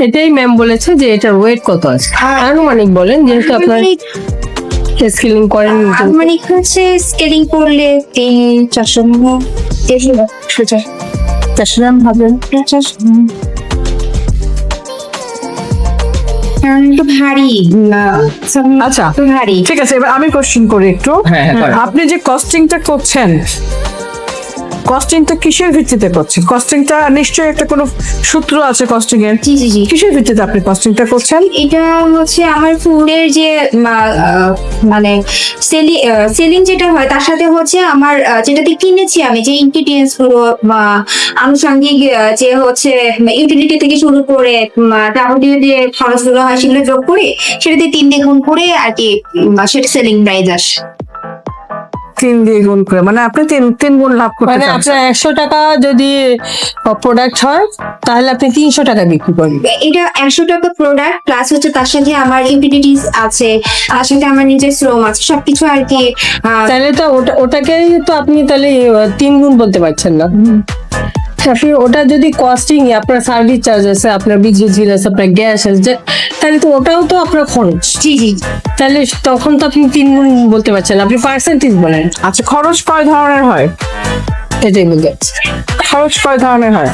এটাই ম্যাম বলেছে যে এটার ওয়েট কত আছে, আনুমানিক বলেন, যেহেতু আপনার স্কেলিং করেন। মানে হচ্ছে স্কেলিং করলে 400 গ্রাম হবে। একটু ভারী আচ্ছা একটু ভারী। ঠিক আছে, এবার আমি কোশ্চেন করি একটু। হ্যাঁ, হ্যাঁ, করেন। আপনি যে কস্টিংটা করছেন কস্টিংটা কিসের ভিত্তিতে করছেন? কস্টিংটা নিশ্চয়ই একটা কোনো সূত্র আছে কস্টিং এর। জি জি জি কিসের ভিত্তিতে আপনি কস্টিংটা করছেন? এটা হচ্ছে আমার ফুডের যে মানে সেলিং যেটা হয় তার সাথে হচ্ছে আমার যেটাতে কিনেছি আমি যে ইনগ্রিডিয়েন্টস গুলো বা আনুষঙ্গিক যে হচ্ছে ইউটিলিটি থেকে শুরু করে যাবতীয় যে খরচগুলো হয় সেগুলো যোগ করে সেটাতে 3 গুণ করে আর কি সেটা সেলিং প্রাইস আসে। 3 দিয়ে গুণ করে, মানে আপনি তিন গুণ লাভ করতে মানে চাচ্ছেন। আপনার 100 টাকা যদি প্রোডাক্ট হয় তাহলে আপনি 300 টাকা বিক্রি করবেন। এটা 100 টাকা প্রোডাক্ট প্লাস হচ্ছে তার সাথে আমার ইউটিলিটিস আছে, তার সাথে আমার নিজের শ্রম আছে, সবকিছু আর কি তাহলে তো ওটাকেই তো আপনি তাহলে 3 গুণ বলতে পারছেন না। আপনি ওটা যদি কস্টিং আপনার সার্ভিস চার্জ আছে, আপনার বিদ্যুৎ বিল আছে, আপনার গ্যাস আছে, তাহলে তো ওটাও তো আপনার খরচ। জি জি তাহলে তখন তো আপনি 3 গুণ বলতে পারছেন না, আপনি পার্সেন্টেজ বলেন। আচ্ছা, খরচ কয় ধরনের হয়? এটাই বলতে চাচ্ছি। খরচ কয় ধরনের হয়?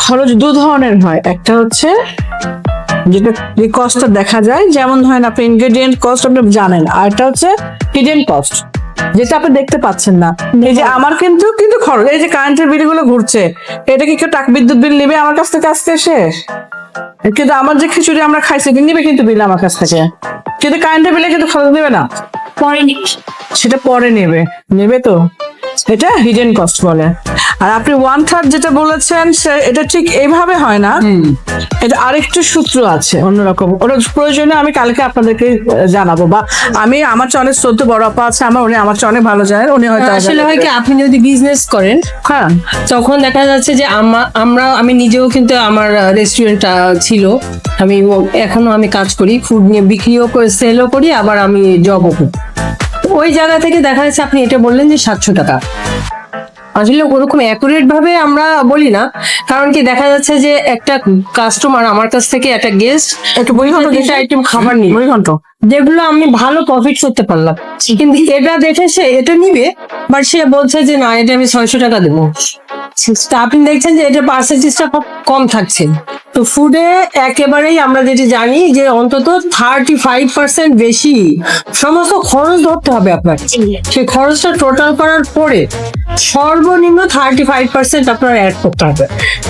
খরচ 2 ধরনের হয়। একটা হচ্ছে যেটা যে কস্টটা দেখা যায়, যেমন ধরেন আপনি ইনগ্রেডিয়েন্ট কস্ট আপনি জানেন, আর একটা হচ্ছে হিডেন কস্ট যেটা আপনি দেখতে পাচ্ছেন না। এই যে আমার কিন্তু কিন্তু খরচ, এই যে কারেন্টের বিল গুলো ঘুরছে, এটা কি কেউ টাকা বিদ্যুৎ বিল নেবে আমার কাছ থেকে আজকে এসে? কিন্তু আমার যে খিচুড়ি আমরা খাইছি নিবে কিন্তু বিল আমার কাছ থেকে, কিন্তু কারেন্টের বিলে কিন্তু খরচ নেবে না, পরে সেটা পরে নেবে তো, এটা হিডেন কস্ট বলে। আর আপনি 1/3 যেটা বলেছেন এটা ঠিক এইভাবে হয় না, এটা আরেকটু সূত্র আছে অন্যরকম। ওটা প্রয়োজনে আমি কালকে আপনাদেরকে জানাবো, বা আমি আমার চেয়ে অনেক শ্রদ্ধ বড় আপা আছে উনি আমার চেয়ে অনেক ভালো জানেন, উনি হয়তো আসলে হয় কি, আপনি যদি বিজনেস করেন হ্যাঁ তখন দেখা যাচ্ছে যে আমি নিজেও কিন্তু আমার রেস্টুরেন্ট ছিল, এখনো আমি কাজ করি, ফুড নিয়ে বিক্রিও করে সেলও করি, আবার আমি জবও করি। ওই জায়গা থেকে দেখা যাচ্ছে আপনি এটা বললেন যে 700 টাকা, আসলে ওরকম অ্যাকুরেট ভাবে আমরা বলি না, কারণ কি দেখা যাচ্ছে যে একটা কাস্টমার আমার কাছ থেকে একটা গেস্ট একটু বই ঘন্ট আইটেম খাবার নিয়ে বই ঘন্ট যেগুলো আমি ভালো প্রফিট করতে পারলাম, কিন্তু এটা দেখে সে এটা নিবে, বাট সে বলছে যে না এটা আমি 600 টাকা দেবো। তা আপনি দেখছেন যে এটা পার্সেন্টেজটা খুব কম থাকছে। তো ফুডে একেবারেই আমরা যেটা জানি যে অন্তত 35% বেশি সমস্ত খরচ ধরতে হবে আপনার। সেই খরচটা টোটাল করার পরে সর্বনিম্ন 35% আপনার অ্যাড করতে হবে,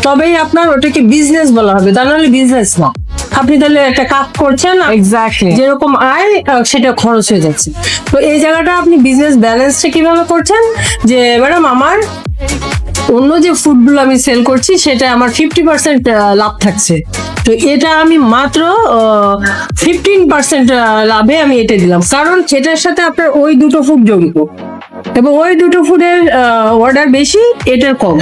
তবেই আপনার ওটাকে বিজনেস বলা হবে, তা নাহলে বিজনেস না। আপনি তাহলে একটা কাজ করছেন, এক্স্যাক্টলি যেরকম আয় সেটা খরচ হয়ে যাচ্ছে। তো এই জায়গাটা আপনি বিজনেস ব্যালেন্সটা কিভাবে করছেন, যে ম্যাডাম আমার অন্য যে ফুডগুলো আমি সেল করছি সেটা আমার 50% লাভ থাকছে, তো এটা আমি মাত্র 15% লাভে আমি এটা দিলাম, কারণ সেটার সাথে আপনার ওই দুটো ফুড জড়িত এবং ওই দুটো ফুডের অর্ডার বেশি, এটার কম।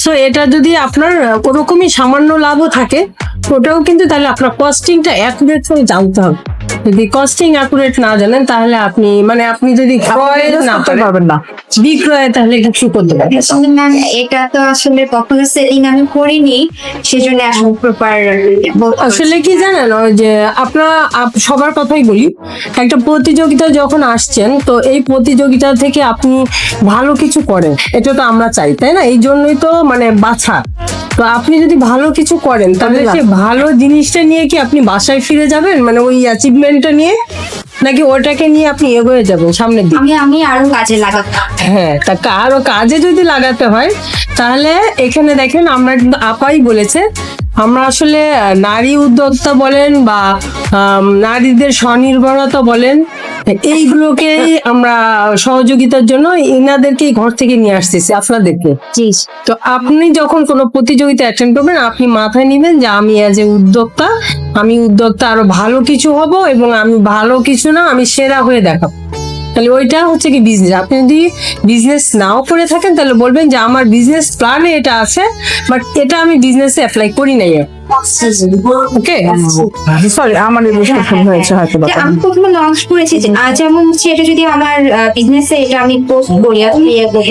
সো এটা যদি আপনার ওরকমই সামান্য লাভও থাকে, ওটাও কিন্তু তাহলে আপনার কস্টিংটা অ্যাকুরেট করে জানতে হবে। যদি কস্টিং অ্যাকুরেট না জানেন তাহলে আপনি যদি ক্রয় না পারবেন না, বিক্রয় তাহলে কিছু করতে পারবেন। আসলে ম্যাম এটা তো আসলে কখনো সেলিং আমি করিনি, সেজন্য আসলে প্রপার আসলে কি জানেন, ওই যে সবার কথাই বলি, একটা প্রতিযোগিতা যখন আসছেন, তো এই প্রতিযোগিতা থেকে আপনি ভালো কিছু করেন, এটা তো আমরা চাই, তাই না? এই জন্যই তো বাছা। তো আপনি যদি ভালো কিছু করেন তাহলে সে ভালো জিনিসটা নিয়ে কি আপনি বাসায় ফিরে যাবেন, ওই অ্যাচিভমেন্টটা নিয়ে, নাকি ওটাকে নিয়ে আপনি এগোয়ে যাবেন সামনের দিকে? আমি আরো কাজে লাগাতাম। হ্যাঁ, তা আরো কাজে যদি লাগাতে হয় তাহলে এখানে দেখেন আমরা কিন্তু আপাই বলেছে, আমরা আসলে নারী উদ্যোক্তা বলেন বা নারীদের স্বনির্ভরতা বলেন, এইগুলোকেই আমরা সহযোগিতার জন্য এনাদেরকেই ঘর থেকে নিয়ে আসতেছি আপনাদেরকে। জি তো আপনি যখন কোনো প্রতিযোগিতা অ্যাটেন্ড করবেন, আপনি মাথায় নিবেন যে আমি অ্যাজ এ উদ্যোক্তা, আরো ভালো কিছু হব এবং আমি ভালো কিছু না, আমি সেরা হয়ে দেখাবো। তাহলে ওইটা হচ্ছে কি বিজনেস। আপনি যদি বিজনেস নাও করে থাকেন তাহলে বলবেন যে আমার বিজনেস প্ল্যানে এটা আছে, বাট এটা আমি বিজনেসে অ্যাপ্লাই করি নাই। ওকে, সরি আমার ভুল হয়েছে হয়তো। আমি প্রথমে লঞ্চ করেছি যে যেমন হচ্ছে এটা যদি আমার বিজনেসে এটা আমি পোস্ট করি,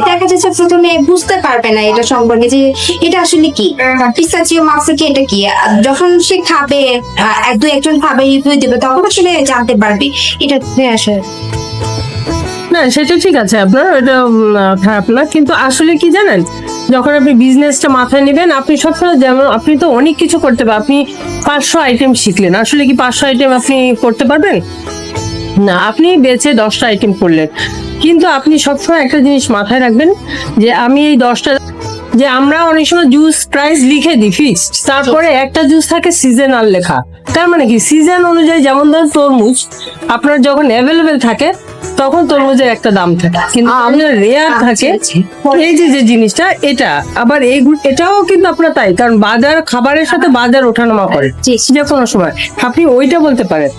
দেখা যাচ্ছে প্রথমে বুঝতে পারবে না এটা সম্পর্কে যে এটা আসলে কি পিস্তাচিও মাফিক, এটা কি। যখন সে খাবে, একজন খাবে, রিভিউ দেবে, তখন আসলে জানতে পারবে এটা আসলে। না সেটা ঠিক আছে, আপনার এটা খারাপ না, কিন্তু আসলে কি জানেন, যখন আপনি বিজনেসটা মাথায় নেবেন, আপনি সবসময় যেমন আপনি তো অনেক কিছু করতে পারেন, আপনি 500 আইটেম শিখলেন, আসলে কি 500 আইটেম আপনি করতে পারবেন না? আপনি বেছে 10টা আইটেম করলেন, কিন্তু আপনি সবসময় একটা জিনিস মাথায় রাখবেন যে আমি এই 10টা, যে আমরা অনেক সময় জুস প্রাইস লিখে দিই ফিক্সড, তারপরে একটা জুস থাকে সিজনাল লেখা। তার মানে কি সিজন অনুযায়ী, যেমন ধরুন তরমুজ আপনার যখন অ্যাভেলেবেল থাকে তখন তরমুজের একটা দাম থাকে, কিন্তু আমাদের রেয়ার থাকে এই যে জিনিসটা, এটা আবার এটাও কিন্তু আপনার তাই, কারণ বাজার খাবারের সাথে বাজার ওঠানামা করে যে কোনো সময়। আপনি ওইটা বলতে পারেন,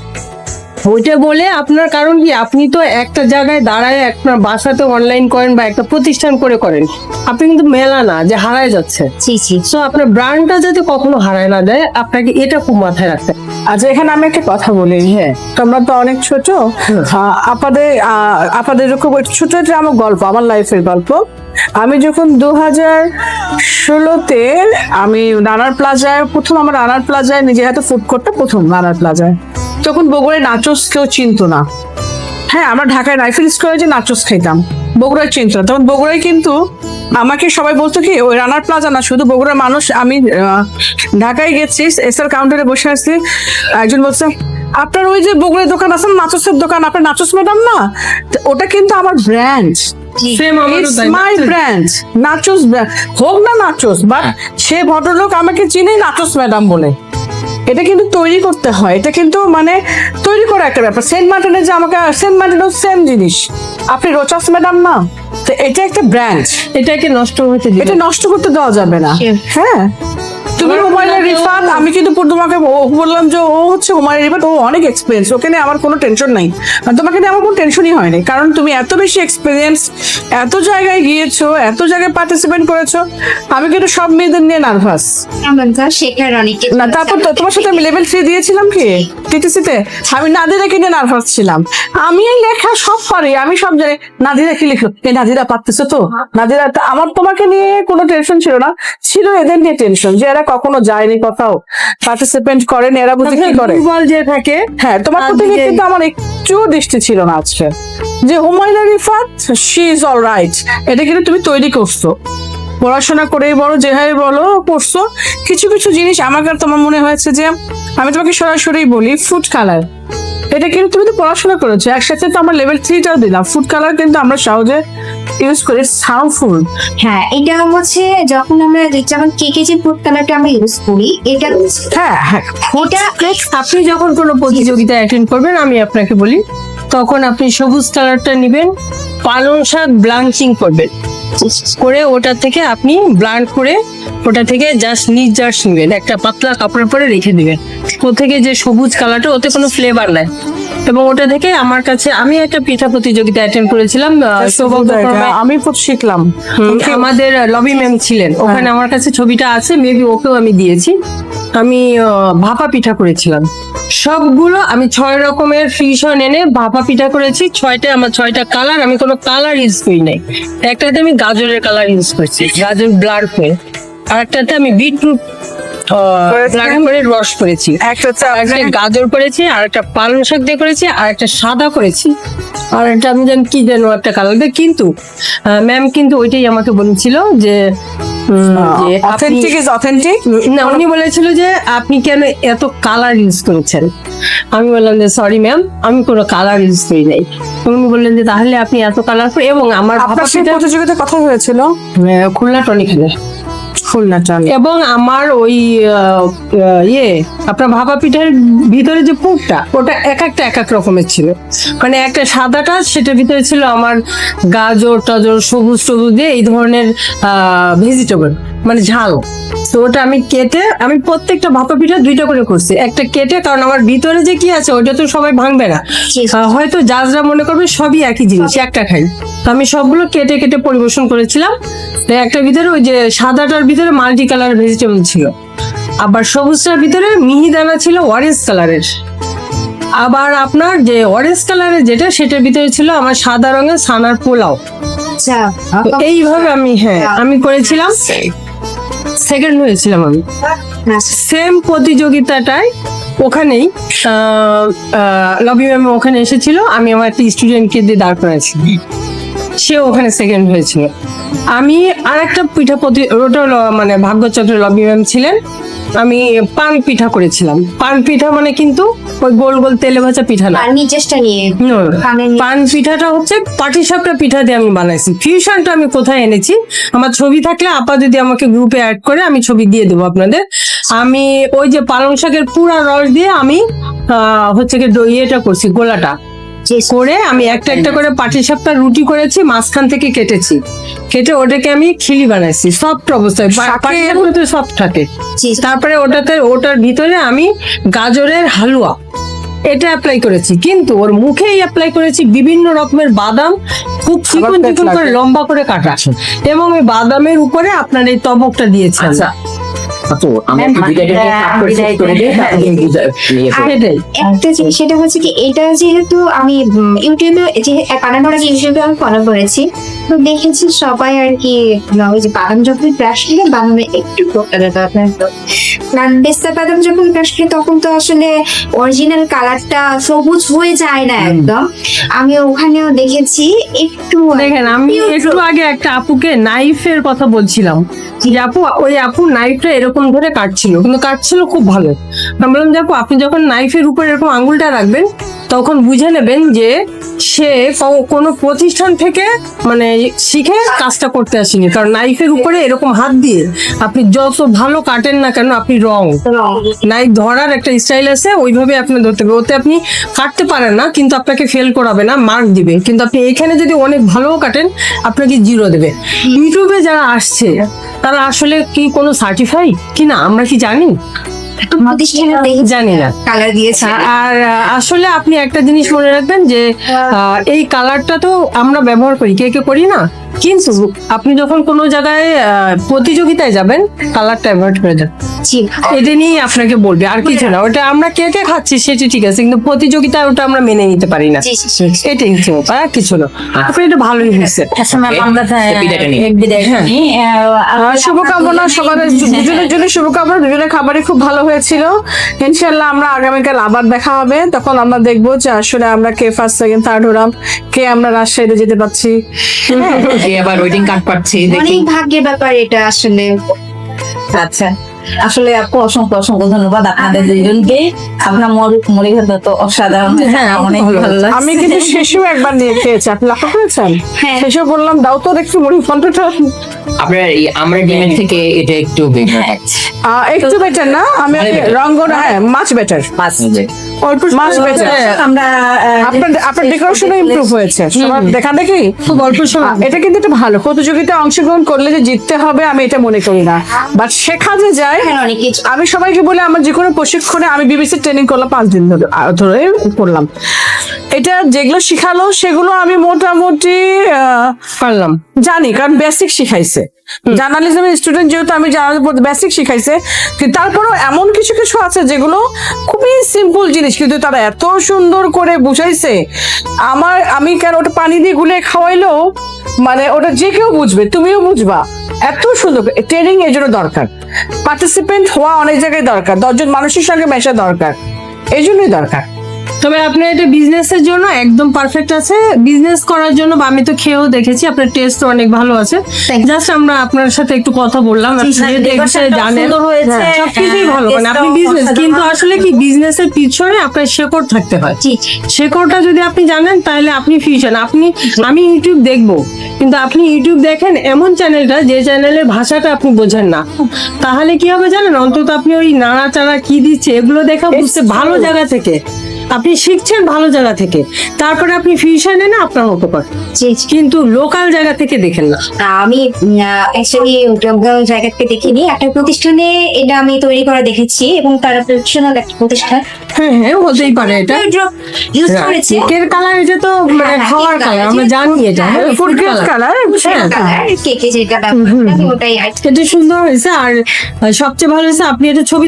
ওইটা বলে আপনার, কারণ কি আপনি তো একটা জায়গায় দাঁড়ায় আপনার বাসাতে অনলাইন করেন বা একটা প্রতিষ্ঠান করে করেন, আপনি কিন্তু মেলা না যে হারায় যাচ্ছে। সো আপনার ব্র্যান্ডটা যাতে কখনো হারায় না যায়, আপনাকে এটা খুব মাথায় রাখতে হবে। আচ্ছা, এখানে আমি একটা কথা বলি। হ্যাঁ, তোমরা তো অনেক ছোট, আপাদের এরকম ছোট একটা আমার গল্প, আমার লাইফের গল্প। আমি যখন 2016-তে আমি রানার প্লাজায় আমার রানার প্লাজায় নিজে হাতে ফুড কোর্টটা প্রথম রানার প্লাজায়, তখন বগুড়ায় নাচোস কেউ চিনতো না। হ্যাঁ, আমরা ঢাকায় রাইফেল স্কোয়ারে যে নাচোস খাইতাম, বগুড়ায় চিনতো না। তখন বগুড়ায় কিন্তু আমাকে সবাই বলতো কি ওই রানার প্লাজা না, শুধু বগুড়ার মানুষ। আমি ঢাকায় গেছি, এসআর কাউন্টারে বসে আছি, একজন বলছে আপনার ওই যে বগুড়ার দোকান আছে নাচোসের দোকান, আপনার নাচোস ম্যাডাম না? ওটা কিন্তু আমার ব্র্যান্ড, মাই ব্র্যান্ড, নাচোস হোক না নাচোস, বাট সে ভদ্রলোক আমাকে চিনে নাচোস ম্যাডাম বলে। এটা কিন্তু তৈরি করতে হয়, এটা কিন্তু মানে তৈরি করা একটা ব্যাপার। সেন্ট মার্টিনে যে আমাকে, সেন্ট মার্টিনও সেম জিনিস, আপনি রোচাস ম্যাডাম না, তো এটা একটা ব্র্যান্ড, এটাকে নষ্ট হতে এটা নষ্ট করতে দেওয়া যাবে না। হ্যাঁ, তুমি হুমায়ুন রিফাত, আমি কিন্তু তোমাকে বললাম যে ও হচ্ছে হুমায়ুন রিফাত, ও অনেক এক্সপিরিয়েন্স, ওকে নিয়ে আমার কোনো টেনশন নাই, তোমাকে নিয়ে আমার কোনো টেনশনই হয়নি, কারণ তুমি এত বেশি এক্সপিরিয়েন্স, এত জায়গায় গিয়েছো, এত জায়গায় পার্টিসিপেট করেছো। আমি কিন্তু সব মেয়েদের নিয়ে নার্ভাস না। তারপর তোমার সাথে আমি লেভেল 3 দিয়েছিলাম কি টিটিসিতে, আমি নাদিরাকে নিয়ে নার্ভাস ছিলাম। আমি এই লেখা সব পারি, আমি সব জানি। নাদিরা কি লিখো, এই নাদিরা পারতেছো তো, নাদিরা, আমার তোমাকে নিয়ে কোনো টেনশন ছিল না, ছিল এদের নিয়ে টেনশন, যে এরা কখনো যায়নি কোথাও, পার্টিসিপেন্ট করেনি, এরা বুঝে কি করে। যে থাকে, হ্যাঁ, তোমার প্রতি কিন্তু আমার একটু দৃষ্টি ছিল না আজকে, যে Humayun Rifat she is all right. এটা কিন্তু তুমি তৈরি করছো, পড়াশোনা করেই বলো, যেভাবে বলো করছো। কিছু কিছু জিনিস আমাকে তোমার মনে হয়েছে যে, আমি তোমাকে সরাসরি বলি, ফুড কালার, এটা কিন্তু তুমি তো পড়াশোনা করেছো, একসাথে তো আমরা লেভেল 3টাও দিলাম। ফুড কালার কিন্তু আমরা সহজে ইউজ করি, সাউন্ডফুল। হ্যাঁ, এটা হচ্ছে যখন আমরা যেমন কেকে যে ফুড কালারটা আমরা ইউজ করি, এটা হ্যাঁ হ্যাঁ, আপনি যখন কোনো প্রতিযোগিতায় অ্যাটেন্ড করবেন, আমি আপনাকে বলি, তখন আপনি সবুজ কালারটা নেবেন, পালং শাক ব্লাঞ্চিং করবেন, করে ওটা থেকে আপনি ব্লান্ড করে ওটা থেকে জাস্ট নির্যাস নেবেন, একটা পাতলা কাপড়ের পরে রেখে দিবেন। ও থেকে যে সবুজ কালারটা, ওতে কোনো ফ্লেভার নাই, এবং ওটা থেকে আমার কাছে, আমি একটা পিঠা প্রতিযোগিতা অ্যাটেন্ড করেছিলাম, আমি শিখলাম। আমাদের লবি ম্যাম ছিলেন ওখানে, আমার কাছে ছবিটা আছে, মেবি ওকেও আমি দিয়েছি। আমি ভাপা পিঠা করেছিলাম, সবগুলো আমি 6 রকমের ফিউশন এনে ভাপা পিঠা করেছি। 6টা আমার 6টা কালার, আমি কোনো কালার ইউজ করি নাই। একটাতে আমি গাজরের কালার ইউজ করছি, গাজর ব্লার করে, আর একটাতে আমি বিটরুট ব্লার করে রস করেছি, একটা গাজর করেছি, আর একটা পালং শাক দিয়ে করেছি, আর একটা সাদা করেছি, আর একটা আমি জানি কি যেন একটা কালার দিয়ে। কিন্তু ম্যাম কিন্তু ওইটাই আমাকে বলেছিল যে অথেন্টিক ইজ অথেন্টিক না, উনি বলেছিল যে আপনি কেন এত কালার ইউজ করেছেন। আমি বললাম যে সরি ম্যাম, আমি কোনো কালার ইউজ করি নাই। উনি বললেন যে তাহলে আপনি এত কালার, এবং আমার আপনার সেই প্রতিযোগিতায় কথা হয়েছিল খুলনা টনিখানে, খুলনা টনি, এবং আমার ওই আপনার ভাপা পিঠার ভিতরে যে পুরটা, ওটা এক এক রকমের ছিল। মানে একটা সাদাটা, সেটার ভিতরে ছিল আমার গাজর টাজর সবুজ টবুজ দিয়ে এই ধরনের ভেজিটেবল, মানে ঝাল। তো ওটা আমি কেটে, আমি প্রত্যেকটা ভাপা পিঠা 2টা করে করছি, একটা কেটে, কারণ আমার ভিতরে যে কি আছে ওইটা তো সবাই ভাঙবে না, হয়তো জাজরা মনে করবে সবই একই জিনিস, একটা খাই। তো আমি সবগুলো কেটে কেটে পরিবেশন করেছিলাম। একটা ভিতরে ওই যে সাদাটার ভিতরে মাল্টি কালার ভেজিটেবল ছিল, আবার সবুজটার ভিতরে মিহিদানা ছিল অরেঞ্জ কালারের, আবার আপনার যে অরেঞ্জ কালারের যেটা, সেটার ভিতরে ছিল আমার সাদা রঙের ছানার পোলাও। এইভাবে আমি আমি করেছিলাম, সেকেন্ড হয়েছিলাম আমি সেম প্রতিযোগিতাটায়। ওখানেই লবি ম্যাম ওখানে এসেছিল, আমি আমার একটা স্টুডেন্টকে দিয়ে দাঁড় করাইছি। সে ওখানে সেকেন্ড হয়েছিল। আমি আর একটা পিঠা ওটা মানে ভাগ্যচন্দ্র লবি ম্যাম ছিলেন, আমি পান পিঠা করেছিলাম। পান পিঠা মানে কিন্তু ওই গোল গোল তেলে ভাজা পিঠা না, আর নিচেসটা নিয়ে No, পানের পান পিঠাটা হচ্ছে পাটিসাপটা পিঠা দিয়ে আমি বানাইছি। ফিউশনটা আমি কোথায় এনেছি, আমার ছবি থাকলে আপা যদি আমাকে গ্রুপে অ্যাড করে আমি ছবি দিয়ে দেবো আপনাদের। আমি ওই যে পালং শাকের পুরা রস দিয়ে আমি হচ্ছে কি ইয়েটা করছি, গোলাটা করে আমি একটা একটা করে পাটিসাপটা রুটি করেছি, মাঝখান থেকে কেটে ওটাকে আমি খিলি বানাইছি সফট অবস্থায়, পাটিসাপটা তো সফট থাকে। তারপরে ওটার ভিতরে আমি গাজরের হালুয়া এটা অ্যাপ্লাই করেছি, কিন্তু ওর মুখেই অ্যাপ্লাই করেছি বিভিন্ন রকমের বাদাম, খুব চিকন চিকন করে লম্বা করে কাটা, এবং এই বাদামের উপরে আপনার এই তবকটা দিয়েছেন। তো আমি একটু ভিডিওটা আপলোড করে দিই, তারপরে নিয়ে সেটাই। একটা জিনিস সেটা হচ্ছে কি, এটা যেহেতু আমি ইউটিউবে যে বানানোর আগে ইউটিউবে আমি ফলো করেছি, তো দেখেছি সবাই আর কি ওই যে বাদাম যখন ক্রাশ করে বাদামে একটু আপনার তো পেস্তা বাদাম যখন ক্রাশ করে তখন তো আসলে অরিজিনাল কালারটা সবুজ হয়ে যায় না একদম। আমি ওখানেও দেখেছি একটু দেখেন, আমি একটু আগে একটা আপুকে নাইফের কথা বলছিলাম, যে আপু ওই আপু নাইফটা এরকম ধরে কাটছিল, কিন্তু কাটছিল খুব ভালো। আমি বললাম যে আপু আপনি যখন নাইফের উপর এরকম আঙুলটা রাখবেন তখন বুঝে নেবেন যে সে কোনো প্রতিষ্ঠান থেকে মানে শিখে কাজটা করতে আসেনি, কারণ নাইফের উপরে এরকম হাত দিয়ে আপনি যত ভালো কাটেন না কেন আপনি রং নাইফ ধরার একটা স্টাইল আছে, ওইভাবে আপনি ধরতে হবে। ওতে আপনি কাটতে পারেন না কিন্তু আপনাকে ফেল করাবে না, মার্ক দিবে। কিন্তু আপনি এখানে যদি অনেক ভালো কাটেন আপনাকে 0 দেবে। ইউটিউবে যারা আসছে তারা আসলে কি কোনো সার্টিফাই কি না আমরা কি জানি? প্রতিষ্ঠানের জানি না। কালার দিয়েছে। আর আসলে আপনি একটা জিনিস মনে রাখবেন যে এই কালারটা তো আমরা ব্যবহার করি, কে কে করি না, কিন্তু আপনি যখন কোনো জায়গায় প্রতিযোগিতায় যাবেন কালারটা অ্যাভয়েড করে যান। জি, এটা নিয়ে আপনাকে বলবে, আর কিছু না। ওটা আমরা কে কে খাচ্ছি সেটা ঠিক আছে, কিন্তু প্রতিযোগিতায় ওটা আমরা মেনে নিতে পারি না, জি, জি, জি। এটাই হচ্ছে ব্যাপার, আর কিছু না। আপনি এটা ভালোই হয়েছে। আচ্ছা ম্যাম, আমরা বিদায়টা নিই। বিদায় নিই। শুভকামনা সবার দুজনের জন্য, শুভকামনা। দুজনের খাবারই খুব ভালো হয়েছিল। ইনশাল্লাহ আমরা আগামীকাল আবার দেখা হবে, তখন আমরা দেখবো যে আসলে আমরা কে ফার্স্ট সেকেন্ড থার্ড হলাম, কে আমরা রাজশাহীতে যেতে পারছি। কে আবার ওয়েটিং কার্ড পাচ্ছি দেখি। অনেক ভাগ্যের ব্যাপার এটা আসলে। আচ্ছা, আসলে আপু অসংখ্য অসংখ্য ধন্যবাদ আপনাদের দুজনকে। আপনার মরিঘাটা তো অসাধারণ, হ্যাঁ অনেক ভালো লাগছে। আমি কিন্তু শেষেও একবার নিয়ে খেয়েছি, আপনি লক্ষ্য করেছেন? হ্যাঁ। শেষেও বললাম দাও তো দেখছি মুড়ি ফন্টটা। আপনার এই আমরা ডিমের থেকে এটা একটু বেটার একটু বেটার না, আমি রঙ্গন, হ্যাঁ মাছ বেটার, অল্প মাছ বেটার। আমরা আপনার ডেকোরেশনও ইমপ্রুভ হয়েছে, সবার দেখা দেখি খুব অল্প সময়। এটা কিন্তু একটা ভালো প্রতিযোগিতায় অংশগ্রহণ করলে যে জিততে হবে আমি এটা মনে করি না, বাট শেখা যে যায়। হ্যাঁ, অনেক কিছু। আমি সবাইকে বলি আমার যে কোনো প্রশিক্ষণে, আমি বিবিসি ট্রেনিং করলাম 5 দিন ধরে করলাম, এটা যেগুলো শিখালো সেগুলো আমি মোটামুটি পারলাম, জানি, কারণ বেসিক শিখাইছে। জার্নালিজমের স্টুডেন্ট যেহেতু আমি বেসিক শিখাইছে, কিন্তু তারপরেও এমন কিছু কিছু আছে যেগুলো খুবই সিম্পল জিনিস, কিন্তু তারা এত সুন্দর করে বুঝাইছে। আমি কেন ওটা পানি দিয়ে গুলে খাওয়াইলেও মানে ওটা যে কেউ বুঝবে, তুমিও বুঝবা, এত সুন্দর। ট্রেনিং এর জন্য দরকার, পার্টিসিপেন্ট হওয়া অনেক জায়গায় দরকার, 10 জন মানুষের সঙ্গে মেশা দরকার, এই জন্যই দরকার। তবে আপনার এটা বিজনেসের জন্য একদম পারফেক্ট আছে। বিজনেস করার জন্য বা আমি তো খেয়েও দেখেছি, আপনার টেস্ট অনেক ভালো আছে। জাস্ট আমরা আপনার সাথে একটু কথা বললাম, আপনি যেহেতু এই বিষয়ে জানেন, হয়েছে, সবকিছুই ভালো। মানে আপনি বিজনেস, কিন্তু আসলে কি বিজনেসের পিছনে আপনার শেকড় থাকতে হয়। জি, শেকড়টা যদি আপনি জানেন তাহলে আপনি ফিউশন। আমি ইউটিউব দেখবো, কিন্তু আপনি ইউটিউব দেখেন এমন চ্যানেলটা যে চ্যানেলের ভাষাটা আপনি বোঝেন না, তাহলে কি হবে জানেন? অন্তত আপনি ওই নাড়াচাড়া কি দিচ্ছে এগুলো দেখা বুঝতে, ভালো জায়গা থেকে আপনি শিখছেন, ভালো জায়গা থেকে, তারপরে আপনি ফিউশনে না আপনার মতো করেন, জি। কিন্তু লোকাল জায়গা থেকে দেখেন না। আমি অ্যাকচুয়ালি লোকাল জায়গা থেকে দেখিনি, একটা প্রতিষ্ঠানে এটা আমি তৈরি করা দেখেছি, এবং তারা প্রফেশনাল একটা প্রতিষ্ঠান হ্যাঁ হ্যাঁ, হতেই পারে এটা। ইউজ করেছে। কেকের কালার, এটা তো মানে হ্যাঁ, খাওয়ার cake কালার, colour, আমরা জানি এটা ফুড গ্রেড কালার। কেকে যেটা ব্যবহার ওটাই আর কি। এটা সুন্দর হয়েছে। আর সবচেয়ে ভালো হয়েছে আপনি এটা ছবি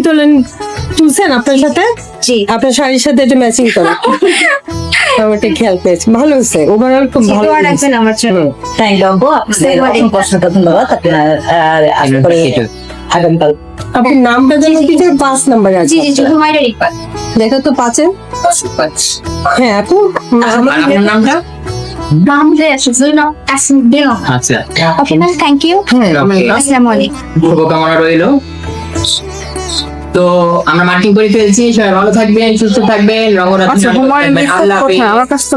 তুলছেন আপনার সাথে, জি। আপনার শাড়ির সাথে এটা ম্যাচিং করে, আমি এটা খেয়াল পেয়েছি। ভালো হয়েছে, ওভারঅল খুব ভালো দোয়া হয়েছে। রাখবেন আমার জন্য। থ্যাংক ইউ আপু, আপনাদের অসংখ্য অসংখ্য ধন্যবাদ। আপনার আশা করি আগামীকাল আপনার নামটা যেন কি 5 নম্বরে আছে? জি জি জি, হুমায়রা রিকবাল। দেখো তো 5-এ। হ্যাঁ আপু, আপনার নামটা? আচ্ছা ওকে ম্যাম, থ্যাংক ইউ। আসসালামু আলাইকুম। শুভকামনা রইল। তো আমরা মার্কিং করে ফেলছি, সবাই ভালো থাকবেন, সুস্থ থাকবেন, রঙরাত্রি আল্লাহ হাফেজ। আমার কাছে তো